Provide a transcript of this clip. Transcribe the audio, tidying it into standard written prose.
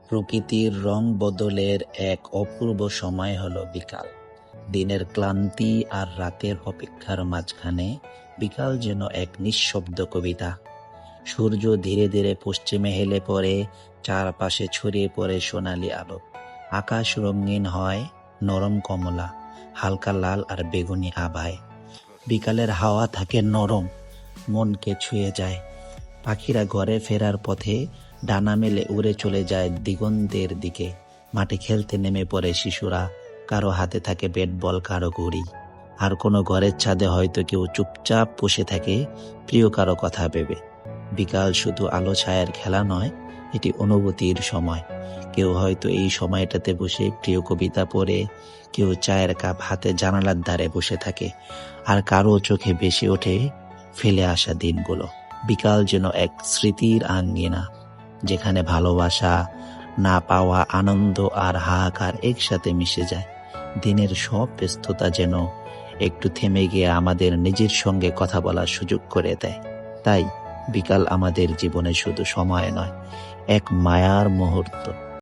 প্রকৃতির রং বদলের এক অপূর্ব সময় হলো বিকাল। দিনের ক্লান্তি আর রাতের অপেক্ষার মাঝখানে বিকাল যেন এক নিঃশব্দ কবিতা। সূর্য ধীরে ধীরে পশ্চিমে হেলে পড়ে, চারপাশে ছড়িয়ে পড়ে সোনালি আলো। আকাশ রঙিন হয় নরম কমলা, হালকা লাল আর বেগুনি আভায়। বিকালের হাওয়া থাকে নরম, মনকে ছুঁয়ে যায়। পাখিরা ঘরে ফেরার পথে ডানা মেলে উড়ে চলে যায় দিগন্তের দিকে। মাঠে খেলতে নেমে পড়ে শিশুরা, কারো হাতে থাকে ব্যাট বল, কারো ঘুড়ি। আর কোনো ঘরের ছাদে হয়তো কেউ চুপচাপ বসে থাকে প্রিয় কারো কথা ভেবে। বিকাল শুধু আলো ছায়ার খেলা নয়, এটি অনুভূতির সময়। কেউ হয়তো এই সময়টাতে বসে প্রিয় কবিতা পড়ে, কেউ চায়ের কাপ হাতে জানালার ধারে বসে থাকে, আর কারো চোখে ভেসে ওঠে ফেলে আসা দিনগুলো। বিকাল যেন এক স্মৃতির আঙ্গিনা, যেখানে ভালোবাসা, না পাওয়া আনন্দ আর হাহাকার একসাথে মিশে যায়। দিনের সব ব্যস্ততা যেন একটু থেমে গিয়ে আমাদের নিজের সঙ্গে কথা বলার সুযোগ করে দেয়। তাই বিকাল আমাদের জীবনে শুধু সময় নয়, এক মায়ার মুহূর্ত।